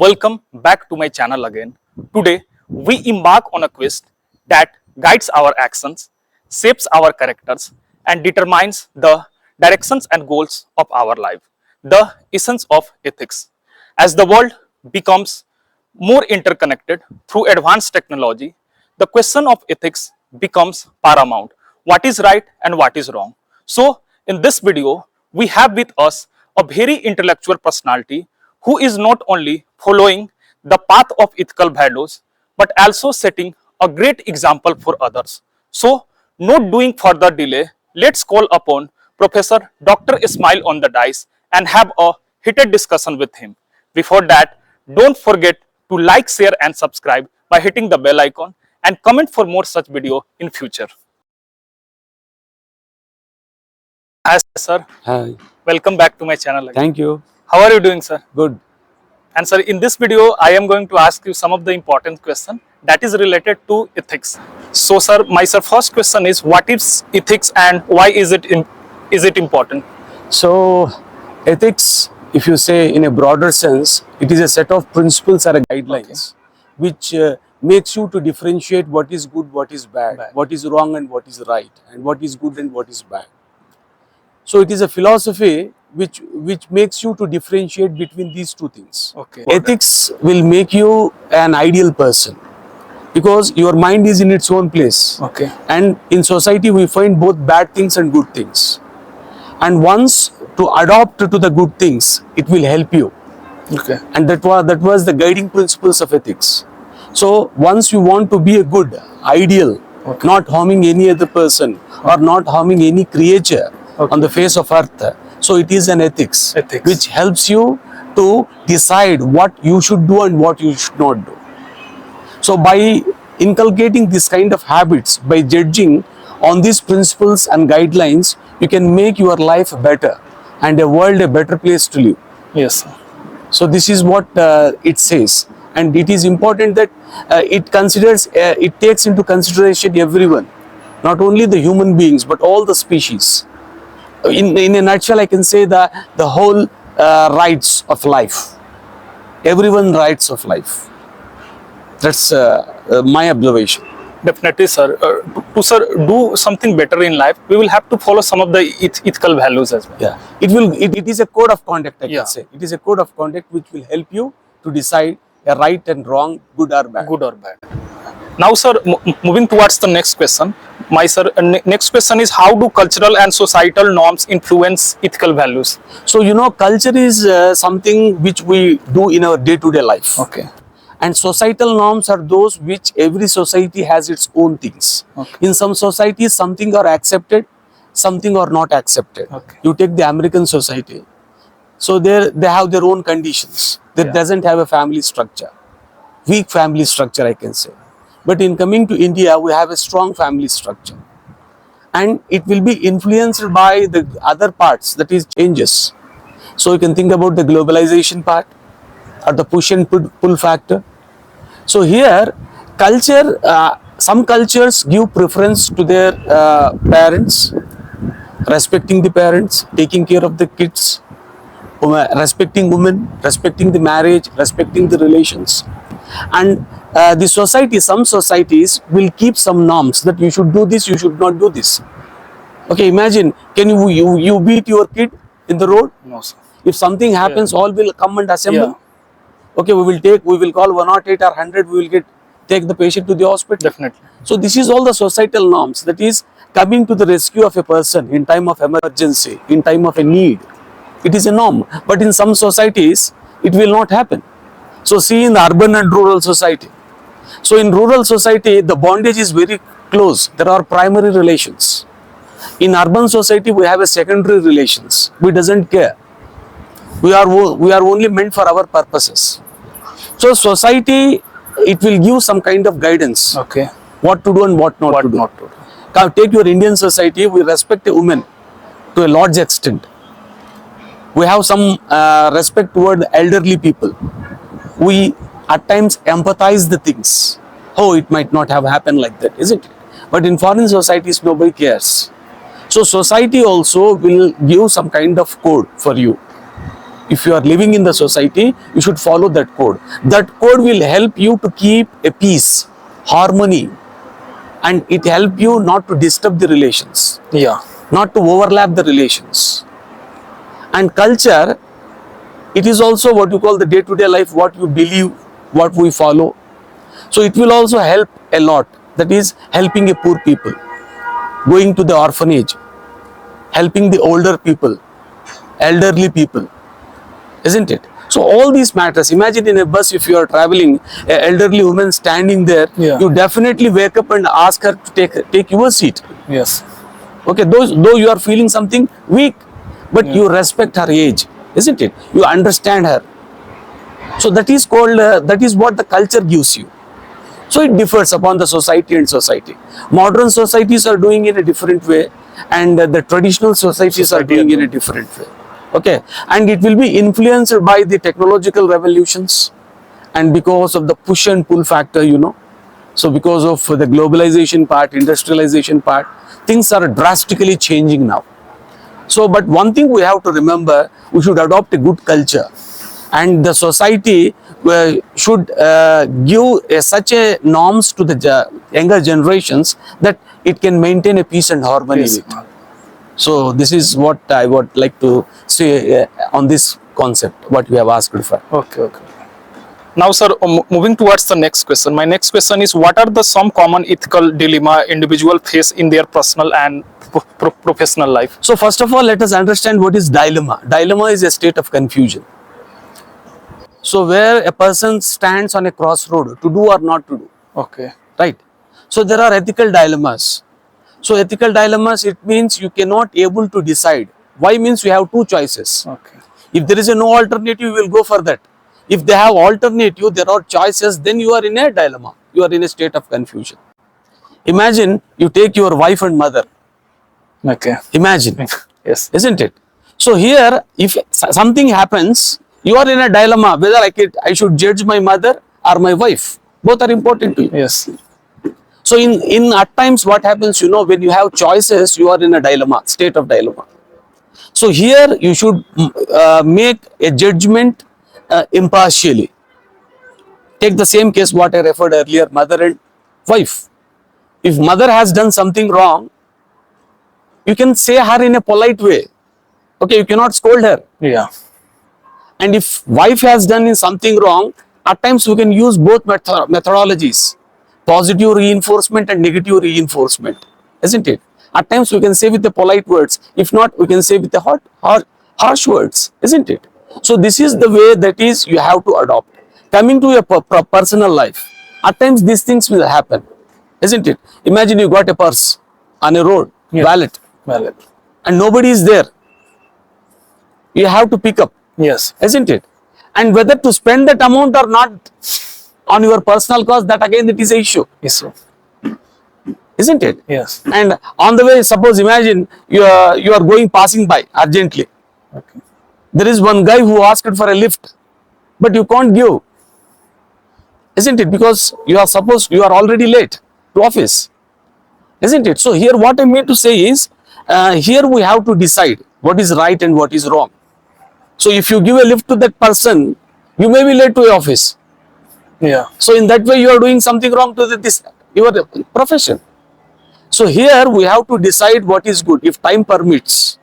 welcome back to my channel again. Today, we embark on a quest that guides our actions, shapes our characters, and determines the directions and goals of our life. The essence of ethics. As the world becomes more interconnected through advanced technology, the question of ethics becomes paramount. What is right and what is wrong? So, in this video, we have with us a very intellectual personality who is not only following the path of ethical values but also setting a great example for others. So, not doing further delay, let's call upon Professor Dr. Ismail on the dais and have a heated discussion with him. Before that, don't forget to like, share and subscribe by hitting the bell icon and comment for more such video in future. Hi sir. Hi. Welcome back to my channel again. Thank you. How are you doing, sir? Good. And sir, in this video, I am going to ask you some of the important questions that is related to ethics. So sir, my first question is, what is ethics and why is it important? So, ethics, if you say in a broader sense, it is a set of principles or guidelines which makes you to differentiate what is good, what is bad, what is wrong and what is right, and what is good and what is bad. So, it is a philosophy which makes you to differentiate between these two things. Ethics will make you an ideal person because your mind is in its own place. And in society we find both bad things and good things. And once to adopt to the good things, it will help you. And that was the guiding principles of ethics. So once you want to be a good, ideal, not harming any other person or not harming any creature on the face of earth, so it is an ethics which helps you to decide what you should do and what you should not do. So by inculcating this kind of habits, by judging on these principles and guidelines, you can make your life better and a world a better place to live. Yes. So this is what it says, and it is important that it takes into consideration everyone, not only the human beings but all the species. In a nutshell, I can say the whole rights of life, everyone rights of life. That's my observation. Definitely, sir. To do something better in life, we will have to follow some of the ethical values as well. Yeah, it is a code of conduct, I can say. It is a code of conduct which will help you to decide a right and wrong, good or bad. Good or bad. Now, sir, moving towards the next question. My next question is, how do cultural and societal norms influence ethical values? So, you know, culture is something which we do in our day-to-day life. And societal norms are those which every society has its own things. In some societies, something are accepted, something are not accepted. You take the American society. So they have their own conditions. They doesn't have a family structure. Weak family structure, I can say. But in coming to India, we have a strong family structure. And it will be influenced by the other parts, that is changes. So you can think about the globalization part or the push and pull factor. So here, culture, some cultures give preference to their parents, respecting the parents, taking care of the kids, respecting women, respecting the marriage, respecting the relations. And the society, some societies will keep some norms that you should do this, you should not do this. Okay, imagine, can you beat your kid in the road? No, sir. If something happens, all will come and assemble. Okay, we will call 108 or 100, we will take the patient to the hospital. Definitely. So this is all the societal norms, that is coming to the rescue of a person in time of emergency, in time of a need. It is a norm. But in some societies, it will not happen. So see in the urban and rural society. So in rural society, the bondage is very close. There are primary relations. In urban society, we have a secondary relations. We doesn't care. We are only meant for our purposes. So society, it will give some kind of guidance. What to do and what not to do. Now take your Indian society, we respect a woman to a large extent. We have some respect toward the elderly people. We at times empathize the things. Oh, it might not have happened like that, isn't it? But in foreign societies, nobody cares. So society also will give some kind of code for you. if you are living in the society, you should follow that code. That code will help you to keep a peace, harmony, and it help you not to disturb the relations, Yeah. not to overlap the relations. And culture, it is also what you call the day-to-day life, what you believe, what we follow. So it will also help a lot. That is helping a poor people, going to the orphanage, helping the older people, elderly people, isn't it? So all these matters. Imagine in a bus, if you are traveling, an elderly woman standing there, Yeah. you definitely wake up and ask her to take your seat. Yes. Okay, though you are feeling something weak, but you respect her age, isn't it? You understand her. So that is called, that is what the culture gives you. So it differs upon the society and society. Modern societies are doing in a different way, and the traditional societies are doing in a different way. Okay, and it will be influenced by the technological revolutions, and because of the push and pull factor, you know. So because of the globalization part, industrialization part, things are drastically changing now. So, but one thing we have to remember, we should adopt a good culture, and the society should give such a norms to the younger generations that it can maintain a peace and harmony Yes. with. So this is what I would like to say on this concept, what you have asked for. Okay. Okay. Now, sir, moving towards the next question. My next question is: what are the some common ethical dilemma individual face in their personal and professional life? So first of all, let us understand what is dilemma. Dilemma is a state of confusion. So where a person stands on a crossroad to do or not to do, Okay. right? So there are ethical dilemmas. So ethical dilemmas, it means you cannot able to decide. Why means you have two choices. Okay. If there is a no alternative, you will go for that. If they have alternative, there are choices, then you are in a dilemma. You are in a state of confusion. Imagine you take your wife and mother. Okay. Imagine, Yes. isn't it? So here, if something happens, you are in a dilemma whether I should judge my mother or my wife. Both are important to you. Yes. So in at times what happens, you know, when you have choices, you are in a dilemma, state of dilemma. So here you should make a judgment impartially. Take the same case what I referred earlier, mother and wife. If mother has done something wrong, you can say her in a polite way. Okay, you cannot scold her. Yeah. And if wife has done something wrong, at times we can use both methodologies, positive reinforcement and negative reinforcement, isn't it? At times we can say with the polite words, if not, we can say with the harsh words, isn't it? So this is the way that is you have to adopt. Coming to your personal life, at times these things will happen, isn't it? Imagine you got a purse on a road, wallet, Valid. and nobody is there. You have to pick up, Yes. isn't it? And whether to spend that amount or not on your personal cost, that again it is a issue, Yes, sir. isn't it? Yes. And on the way, suppose imagine you are going passing by urgently. Okay. There is one guy who asked for a lift, but you can't give, isn't it? Because you are already late to office, isn't it? So here what I mean to say is, here we have to decide what is right and what is wrong. So if you give a lift to that person, you may be late to your office. Yeah. So in that way you are doing something wrong to your profession. So here we have to decide what is good. If time permits,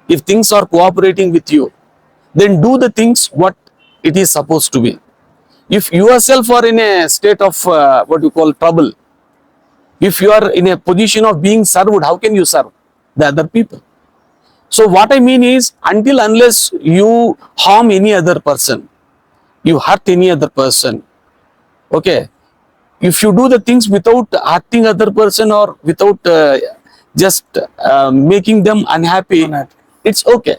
if things are cooperating with you, then do the things what it is supposed to be. If you yourself are in a state of what you call trouble, if you are in a position of being served, how can you serve the other people? So what I mean is, unless you harm any other person, you hurt any other person, okay, if you do the things without hurting other person or without just making them unhappy, it's okay.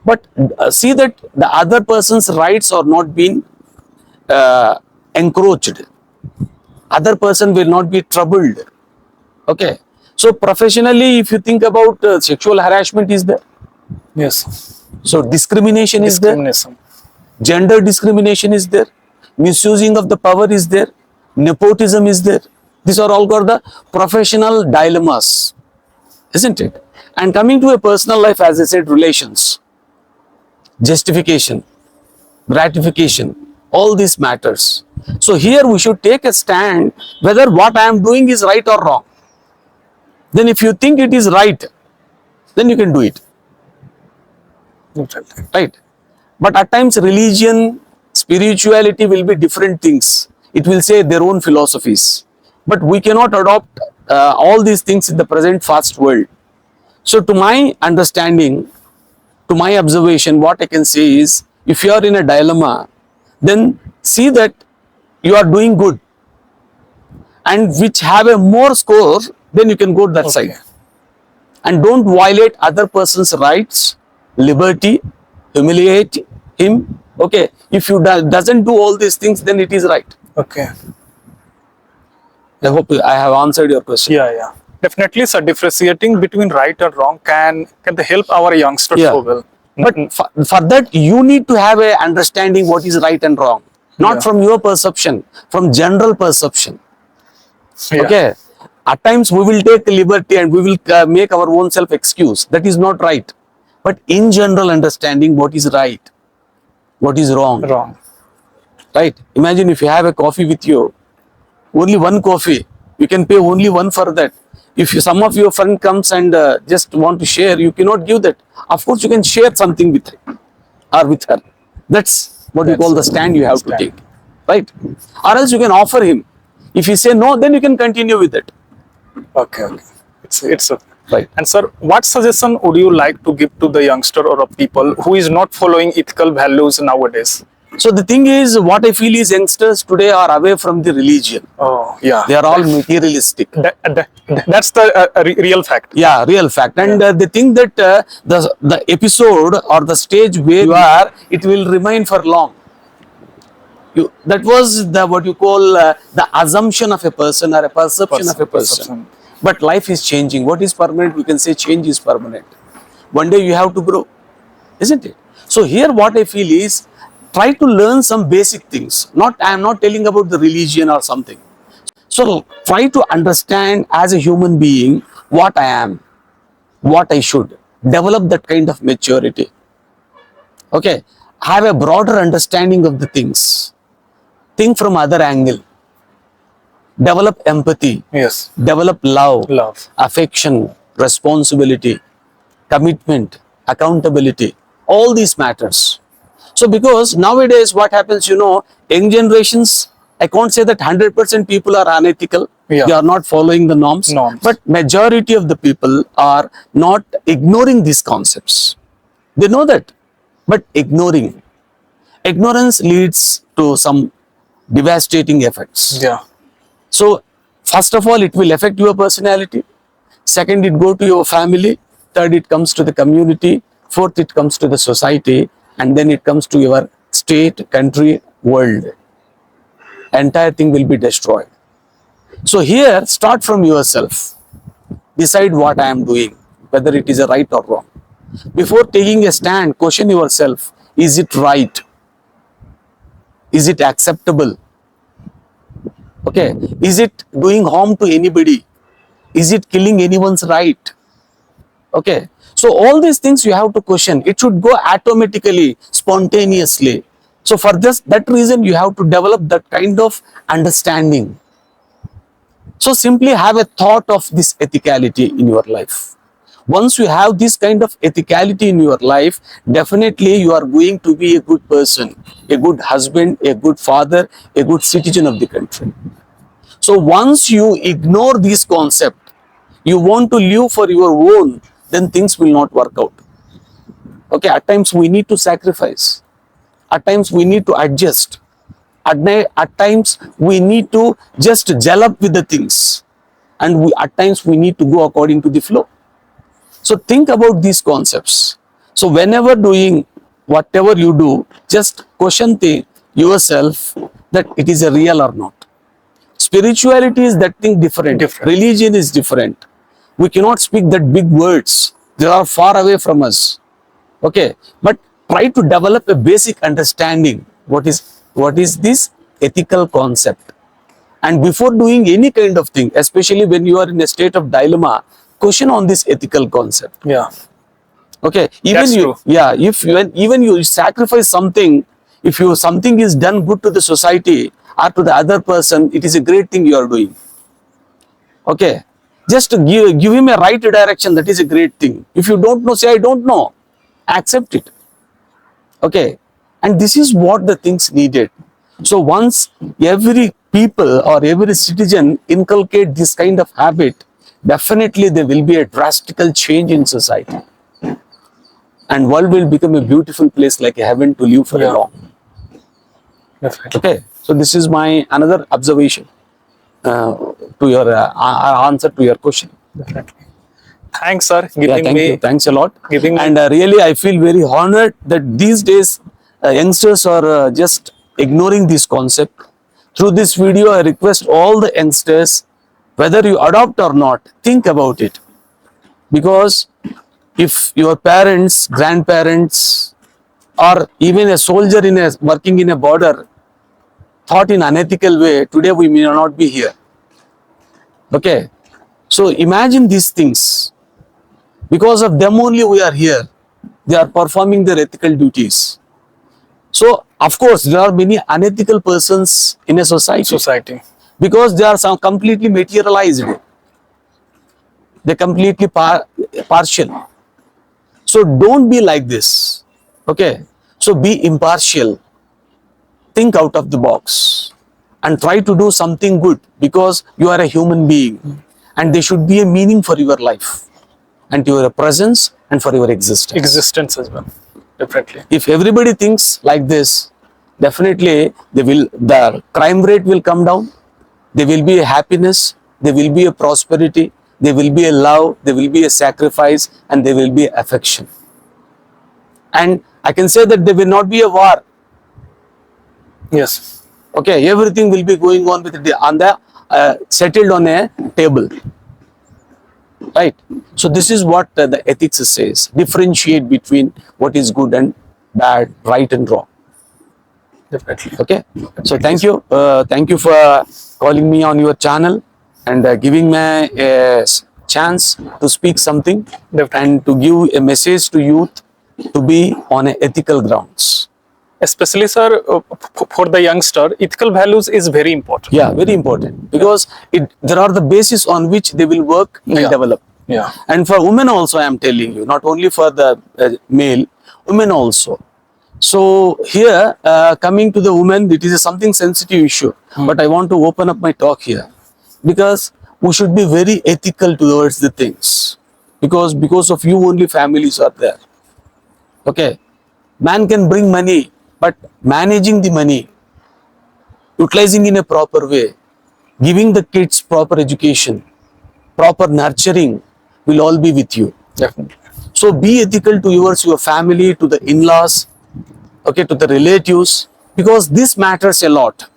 But see that the other person's rights are not being encroached. Other person will not be troubled. Okay. So professionally, if you think about sexual harassment is there. Yes. So discrimination is there. Discrimination. Gender discrimination is there. Misusing of the power is there. Nepotism is there. These are all called the professional dilemmas, isn't it? And coming to a personal life, as I said, relations. justification, gratification, all these matters. So here we should take a stand whether what I am doing is right or wrong. Then if you think it is right, then you can do it. Right? But at times religion, spirituality will be different things. It will say their own philosophies. But we cannot adopt all these things in the present fast world. So to my understanding, to my observation, what I can say is, if you are in a dilemma, then see that you are doing good and which have a more score, then you can go to that side. And don't violate other person's rights, liberty, humiliate him. Okay, if you doesn't do all these things, then it is right. Okay. I hope I have answered your question. Yeah. Definitely, sir. Differentiating between right and wrong can they help our youngsters so well. But for that, you need to have a understanding what is right and wrong, not from your perception, from general perception. Okay. At times we will take liberty and we will make our own self excuse. That is not right. But in general understanding what is right, what is wrong. Right? Imagine if you have a coffee with you, only one coffee, you can pay only one for that. If some of your friend comes and just want to share, you cannot give that. Of course, you can share something with him or with her. That's what you call the stand you have to take. Right? Or else you can offer him. If you say no, then you can continue with it. Okay. It's right. And sir, what suggestion would you like to give to the youngster or a people who is not following ethical values nowadays? So the thing is, what I feel is youngsters today are away from the religion. Oh, yeah. They are all materialistic. That's the real fact. Yeah, real fact. And they think that the episode or the stage where you are, it will remain for long. That was the what you call the assumption of a person or a perception of a person. But life is changing. What is permanent? We can say change is permanent. One day you have to grow, isn't it? So here what I feel is, try to learn some basic things. I am not telling about the religion or something. So try to understand as a human being what I am, what I should. Develop that kind of maturity. Okay. Have a broader understanding of the things. Think from other angle. Develop empathy. Yes. Develop love, affection, responsibility, commitment, accountability. All these matters. So because nowadays what happens, young generations, I can't say that 100% people are unethical. They are not following the norms. But majority of the people are not ignoring these concepts. They know that, but ignoring. Ignorance leads to some devastating effects. So first of all, it will affect your personality. Second, it go to your family. Third, it comes to the community. Fourth, it comes to the society. And then it comes to your state, country, world. Entire thing will be destroyed. So here, start from yourself. Decide what I am doing, whether it is a right or wrong. Before taking a stand, question yourself, is it right? Is it acceptable? Okay. Is it doing harm to anybody? Is it killing anyone's right? Okay. So all these things you have to question. It should go automatically, spontaneously. So for that reason, you have to develop that kind of understanding. So simply have a thought of this ethicality in your life. Once you have this kind of ethicality in your life, definitely you are going to be a good person, a good husband, a good father, a good citizen of the country. So once you ignore this concept, you want to live for your own, then things will not work out. Okay, at times we need to sacrifice. At times we need to adjust. At times we need to just gel up with the things. And at times we need to go according to the flow. So think about these concepts. So whenever doing whatever you do, just question yourself that it is a real or not. Spirituality is that thing different. Religion is different. We cannot speak that big words. They are far away from us. Okay. But try to develop a basic understanding. What is this ethical concept? And before doing any kind of thing, especially when you are in a state of dilemma, question on this ethical concept. Okay, even That's you, true. yeah, if you, even you sacrifice something, if you something is done good to the society or to the other person, it is a great thing you are doing. Okay, just to give him a right direction, that is a great thing. If you don't know, say I don't know, accept it. Okay, and this is what the things needed. So once every people or every citizen inculcate this kind of habit, definitely there will be a drastical change in society, and world will become a beautiful place like a heaven to live for a Yeah. long. Definitely. Okay, so this is my another observation to your answer to your question. Definitely. Thanks, sir, Yeah, giving thank you. me Thanks a lot. giving me And really, I feel very honored that these days youngsters are just ignoring this concept. Through this video, I request all the youngsters, whether you adopt or not, think about it. Because if your parents, grandparents, or even a soldier in a working in a border thought in unethical way, today we may not be here. Okay, so imagine these things. Because of them only we are here. They are performing their ethical duties. So of course there are many unethical persons in a society, because they are some completely materialized. They completely partial. So don't be like this. Okay, so be impartial. Think out of the box and try to do something good, because you are a human being and there should be a meaning for your life and your presence and for your existence. existence as well. Definitely. If everybody thinks like this, definitely the crime rate will come down. There will be a happiness, there will be a prosperity, there will be a love, there will be a sacrifice, and there will be affection. And I can say that there will not be a war. Yes. Okay, everything will be going on with settled on a table, right? So this is what the ethics says. Differentiate between what is good and bad, right and wrong. Definitely. Okay, so thank you for calling me on your channel and giving me a chance to speak something Definitely. and to give a message to youth to be on ethical grounds. Especially, sir, for the youngster, ethical values is very important. Yeah, very important, because there are the basis on which they will work and Yeah. develop. Yeah. And for women also, I am telling you, not only for the male, women also. So here, coming to the women, it is a something sensitive issue, but I want to open up my talk here, because we should be very ethical towards the things, because of you only families are there. Okay, man can bring money, but managing the money, utilizing in a proper way, giving the kids proper education, proper nurturing will all be with you. Definitely. So be ethical towards your family, to the in-laws, okay, to the relatives, because this matters a lot.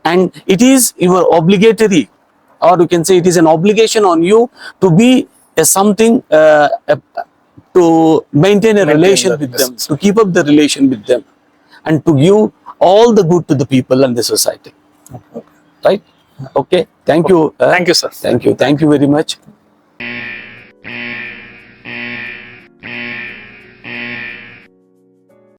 And it is your obligatory, or you can say it is an obligation on you to be a something, to maintain a relation the with them, relationship. to keep up the relation with them, and to give all the good to the people and the society. Right? Okay. Thank you. Thank you, sir. Thank you. Thank you very much.